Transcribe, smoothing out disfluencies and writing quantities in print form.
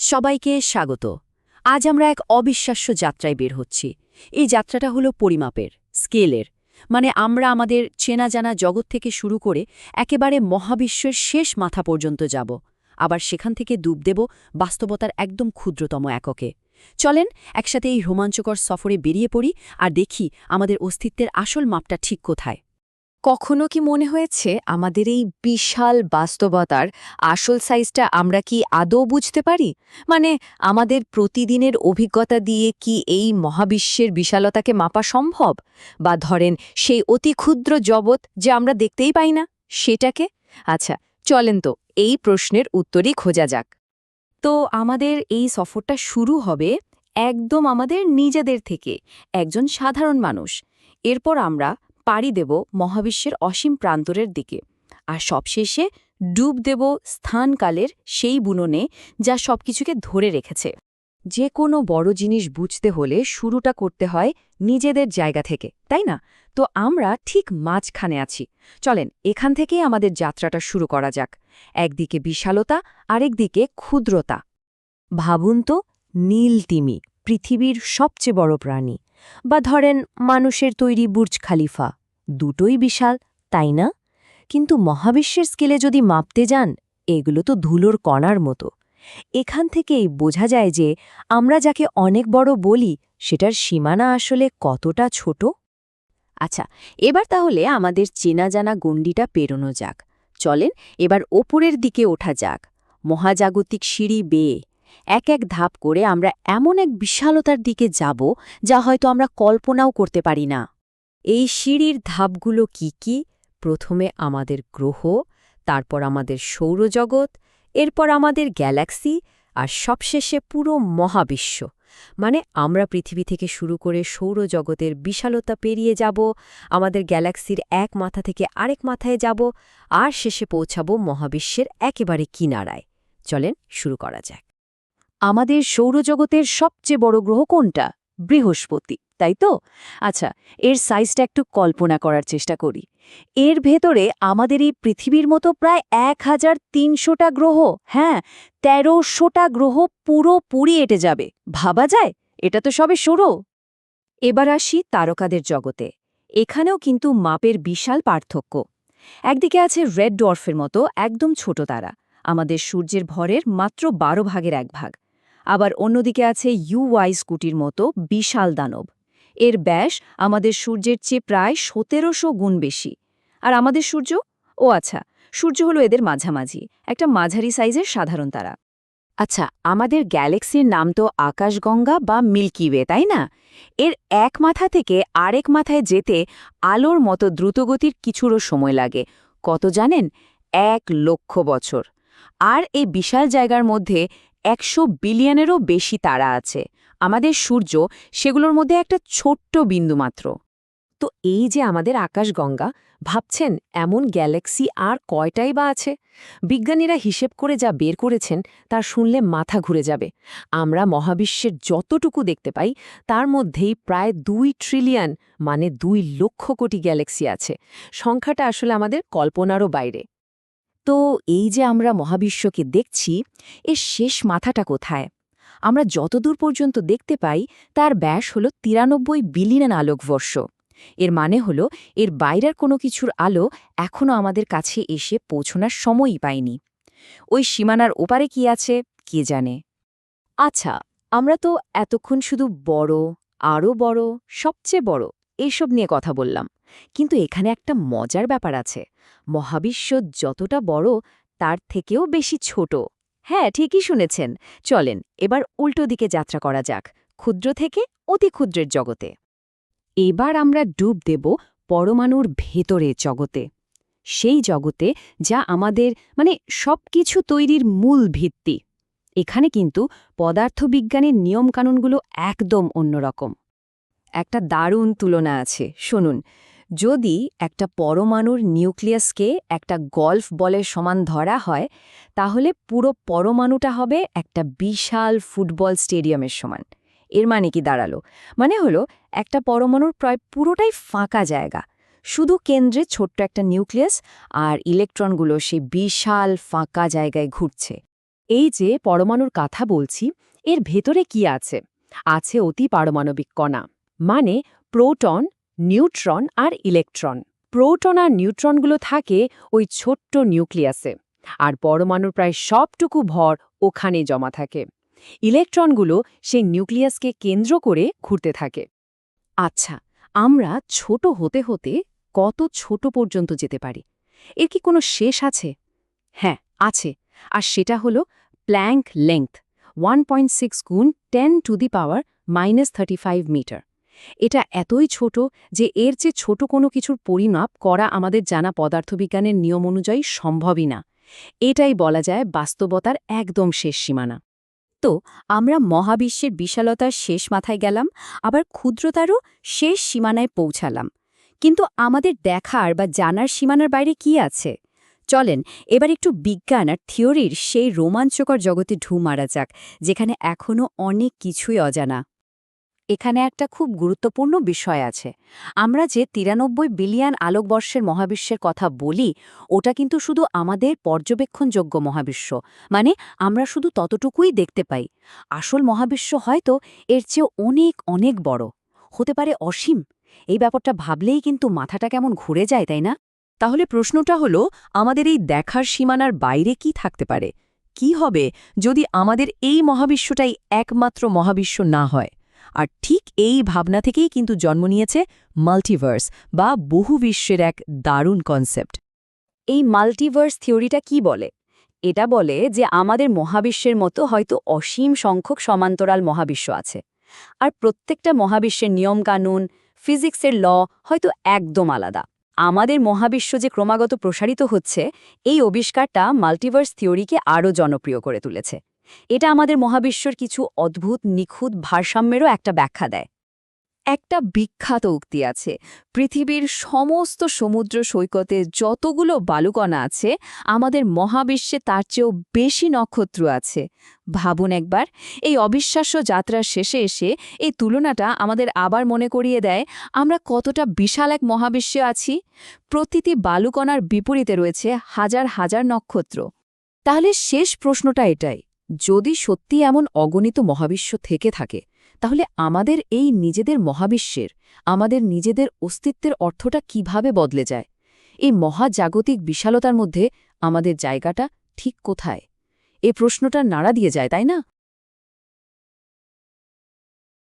সবাইকে স্বাগত। আজ আমরা এক অবিশ্বাস্য যাত্রায় বের হচ্ছি। এই যাত্রাটা হলো পরিমাপের, স্কেলের। মানে আমরা আমাদের চেনা জানা জগৎ থেকে শুরু করে একেবারে মহাবিশ্বের শেষ মাথা পর্যন্ত যাব, আবার সেখান থেকে ডুব দেব বাস্তবতার একদম ক্ষুদ্রতম এককে। চলেন একসাথে এই রোমাঞ্চকর সফরে বেরিয়ে পড়ি আর দেখি আমাদের অস্তিত্বের আসল মাপটা ঠিক কোথায়। কখনো কি মনে হয়েছে আমাদের এই বিশাল বাস্তবতার আসল সাইজটা আমরা কি আদৌ বুঝতে পারি? মানে আমাদের প্রতিদিনের অভিজ্ঞতা দিয়ে কি এই মহাবিশ্বের বিশালতাকে মাপা সম্ভব? বা ধরেন সেই অতি ক্ষুদ্র জগৎ যে আমরা দেখতেই পাই না, সেটাকে? আচ্ছা, চলেন তো এই প্রশ্নের উত্তরই খোঁজা যাক। তো আমাদের এই সফরটা শুরু হবে একদম আমাদের নিজেদের থেকে, একজন সাধারণ মানুষ। এরপর আমরা পাড়ি দেব মহাবিশ্বের অসীম প্রান্তরের দিকে, আর সবশেষে ডুব দেব স্থানকালের সেই বুননে যা সবকিছুকে ধরে রেখেছে। যে কোনো বড় জিনিস বুঝতে হলে শুরুটা করতে হয় নিজেদের জায়গা থেকে, তাই না? তো আমরা ঠিক মাঝখানে আছি। চলেন এখান থেকেই আমাদের যাত্রাটা শুরু করা যাক। একদিকে বিশালতা, আরেকদিকে ক্ষুদ্রতা। ভাবুন তো, নীল তিমি, পৃথিবীর সবচেয়ে বড় প্রাণী, বা ধরেন মানুষের তৈরি বুর্জ খালিফা, দুটোই বিশাল, তাই না? কিন্তু মহাবিশ্বের স্কেলে যদি মাপতে যান, এগুলো তো ধুলোর কণার মতো। এখান থেকেই বোঝা যায় যে আমরা যাকে অনেক বড় বলি সেটার সীমানা আসলে কতটা ছোট। আচ্ছা, এবার তাহলে আমাদের চেনা জানা গণ্ডিটা পেরোনো যাক। চলেন এবার ওপরের দিকে ওঠা যাক, মহাজাগতিক সিঁড়ি বেয়ে। এক এক ধাপ করে আমরা এমন এক বিশালতার দিকে যাব যা হয়তো আমরা কল্পনাও করতে পারি না। এই সিঁড়ির ধাপগুলো কি কি? প্রথমে আমাদের গ্রহ, তারপর আমাদের সৌরজগৎ, এরপর আমাদের গ্যালাক্সি, আর সবশেষে পুরো মহাবিশ্ব। মানে আমরা পৃথিবী থেকে শুরু করে সৌরজগতের বিশালতা পেরিয়ে যাব, আমাদের গ্যালাক্সির এক মাথা থেকে আরেক মাথায় যাব, আর শেষে পৌঁছাবো মহাবিশ্বের একেবারে কিনারায়। চলেন শুরু করা যাক। আমাদের সৌরজগতের সবচেয়ে বড় গ্রহ কোনটা? বৃহস্পতি, তাই তো? আচ্ছা, এর সাইজটা একটু কল্পনা করার চেষ্টা করি। এর ভেতরে আমাদের এই পৃথিবীর মতো প্রায় 1300টা গ্রহ, হ্যাঁ, 1300টা গ্রহ পুরোপুরি এঁটে যাবে। ভাবা যায়? এটা তো সবে শুরু। এবার আসি তারকাদের জগতে। এখানেও কিন্তু মাপের বিশাল পার্থক্য। একদিকে আছে রেড ডোয়ার্ফের মতো একদম ছোট তারা, আমাদের সূর্যের ভরের মাত্র 12 ভাগের 1 ভাগ। আবার অন্যদিকে আছে ইউওয়াই স্কুটির মতো বিশাল দানব। এর ব্যাস আমাদের সূর্যের চেয়ে প্রায় 1700 গুণ বেশি। আর আমাদের সূর্য? ও আচ্ছা, সূর্য হলো এদের মাঝামাঝি, একটা মাঝারি সাইজের সাধারণ তারা। আচ্ছা, আমাদের গ্যালাক্সির নাম তো আকাশগঙ্গা বা মিল্কি ওয়ে, তাই না? এর এক মাথা থেকে আরেক মাথায় যেতে আলোর মতো দ্রুতগতির কিছুরও সময় লাগে। কত জানেন? 1,00,000 বছর। আর এই বিশাল জায়গার মধ্যে 100 বিলিয়নেরও বেশি তারা আছে। আমাদের সূর্য সেগুলোর মধ্যে একটা ছোট্ট বিন্দু মাত্র। তো এই যে আমাদের আকাশগঙ্গা, ভাবছেন এমন গ্যালাক্সি আর কয়টাই বা আছে? বিজ্ঞানীরা হিসেব করে যা বের করেছেন তা শুনলে মাথা ঘুরে যাবে। আমরা মহাবিশ্বের যতটুকু দেখতে পাই তার মধ্যেই প্রায় 2 ট্রিলিয়ন, মানে 2 লক্ষ কোটি গ্যালাক্সি আছে। সংখ্যাটা আসলে আমাদের কল্পনারও বাইরে। তো এই যে আমরা মহাবিশ্বকে দেখছি, এর শেষ মাথাটা কোথায়? আমরা যতদূর পর্যন্ত দেখতে পাই তার ব্যাস হল 93 বিলিয়ন আলোকবর্ষ। এর মানে হলো এর বাইরের কোনো কিছুর আলো এখনও আমাদের কাছে এসে পৌঁছানোর সময়ই পায়নি। ওই সীমানার ওপারে কি আছে কে জানে। আচ্ছা, আমরা তো এতক্ষণ শুধু বড়, আরও বড়, সবচেয়ে বড় এইসব নিয়ে কথা বললাম, কিন্তু এখানে একটা মজার ব্যাপার আছে। মহাবিশ্ব যতটা বড় তার থেকেও বেশি ছোট। হ্যাঁ, ঠিকই শুনেছেন। চলেন এবার উল্টো দিকে যাত্রা করা যাক, ক্ষুদ্র থেকে অতি ক্ষুদ্রের জগতে। এবার আমরা ডুব দেব পরমাণুর ভেতরে জগতে, সেই জগতে যা আমাদের সবকিছু তৈরির মূল ভিত্তি। এখানে কিন্তু পদার্থবিজ্ঞানের নিয়মকানুনগুলো একদম অন্যরকম। একটা দারুণ তুলনা আছে, শুনুন। যদি একটা পরমাণুর নিউক্লিয়াসকে একটা গল্ফ বলের সমান ধরা হয়, তাহলে পুরো পরমাণুটা হবে একটা বিশাল ফুটবল স্টেডিয়ামের সমান। এর মানে কি দাঁড়ালো? মানে হলো একটা পরমাণুর প্রায় পুরোটাই ফাঁকা জায়গা, শুধু কেন্দ্রে ছোট্ট একটা নিউক্লিয়াস, আর ইলেকট্রনগুলো সেই বিশাল ফাঁকা জায়গায় ঘুরছে। এই যে পরমাণুর কথা বলছি, এর ভেতরে কি আছে? আছে অতি পারমাণবিক কণা, মানে প্রোটন, নিউট্রন আর ইলেকট্রন। প্রোটন আর নিউট্রনগুলো থাকে ওই ছোট্ট নিউক্লিয়াসে, আর পরমাণুর প্রায় সবটুকু ভর ওখানে জমা থাকে। ইলেকট্রনগুলো সেই নিউক্লিয়াসকে কেন্দ্র করে ঘুরতে থাকে। আচ্ছা, আমরা ছোট হতে হতে কত ছোট পর্যন্ত যেতে পারি? এর কি কোনো শেষ আছে? হ্যাঁ, আছে। আর সেটা হলো প্ল্যাঙ্ক লেংথ, 1.6 গুণ 10⁻⁻35 মিটার। এটা এতই ছোট যে এর চেয়ে ছোট কোনো কিছুর পরিমাপ করা আমাদের জানা পদার্থবিজ্ঞানের নিয়ম অনুযায়ী সম্ভবই না। এটাই বলা যায় বাস্তবতার একদম শেষ সীমানা। তো আমরা মহাবিশ্বের বিশালতার শেষ মাথায় গেলাম, আবার ক্ষুদ্রতারও শেষ সীমানায় পৌঁছালাম। কিন্তু আমাদের দেখার বা জানার সীমানার বাইরে কি আছে? চলেন এবার একটু বিজ্ঞান আর থিওরির সেই রোমাঞ্চকর জগতে ঢু মারা যাক, যেখানে এখনও অনেক কিছুই অজানা। এখানে একটা খুব গুরুত্বপূর্ণ বিষয় আছে। আমরা যে 93 বিলিয়ন আলোকবর্ষের মহাবিশ্বের কথা বলি, ওটা কিন্তু শুধু আমাদের পর্যবেক্ষণযোগ্য মহাবিশ্ব, মানে আমরা শুধু ততটুকুই দেখতে পাই। আসল মহাবিশ্ব হয়তো এর চেয়েও অনেক অনেক বড়, হতে পারে অসীম। এই ব্যাপারটা ভাবলেই কিন্তু মাথাটা কেমন ঘুরে যায়, তাই না? তাহলে প্রশ্নটা হলো, আমাদের এই দেখার সীমানার বাইরে কি থাকতে পারে? কি হবে যদি আমাদের এই মহাবিশ্বটাই একমাত্র মহাবিশ্ব না হয়? আর ঠিক এই ভাবনা থেকেই কিন্তু জন্ম নিয়েছে মাল্টিভার্স বা বহু বিশ্বের এক দারুণ কনসেপ্ট। এই মাল্টিভার্স থিওরিটা কি বলে? এটা বলে যে আমাদের মহাবিশ্বের মতো হয়তো অসীম সংখ্যক সমান্তরাল মহাবিশ্ব আছে, আর প্রত্যেকটা মহাবিশ্বের নিয়মকানুন, ফিজিক্সের ল হয়তো একদম আলাদা। আমাদের মহাবিশ্ব যে ক্রমাগত প্রসারিত হচ্ছে, এই আবিষ্কারটা মাল্টিভার্স থিওরিকে আরও জনপ্রিয় করে তুলেছে। এটা আমাদের মহাবিশ্বর কিছু অদ্ভুত নিখুঁত ভারসাম্যেরও একটা ব্যাখ্যা দেয়। একটা বিখ্যাত উক্তি আছে, পৃথিবীর সমস্ত সমুদ্র সৈকতে যতগুলো বালুকণা আছে, আমাদের মহাবিশ্বে তার চেয়েও বেশি নক্ষত্র আছে। ভাবুন একবার, এই অবিশ্বাস্য যাত্রার শেষে এসে এই তুলনাটা আমাদের আবার মনে করিয়ে দেয় আমরা কতটা বিশাল এক মহাবিশ্বে আছি। প্রতিটি বালুকণার বিপরীতে রয়েছে হাজার হাজার নক্ষত্র। তাহলে শেষ প্রশ্নটা এটাই, যদি সত্যি এমন অগণিত মহাবিশ্ব থেকে থাকে, তাহলে আমাদের এই নিজেদের মহাবিশ্বের, আমাদের নিজেদের অস্তিত্বের অর্থটা কিভাবে বদলে যায়? এই মহাজাগতিক বিশালতার মধ্যে আমাদের জায়গাটা ঠিক কোথায়? এই প্রশ্নটা নাড়া দিয়ে যায়, তাই না?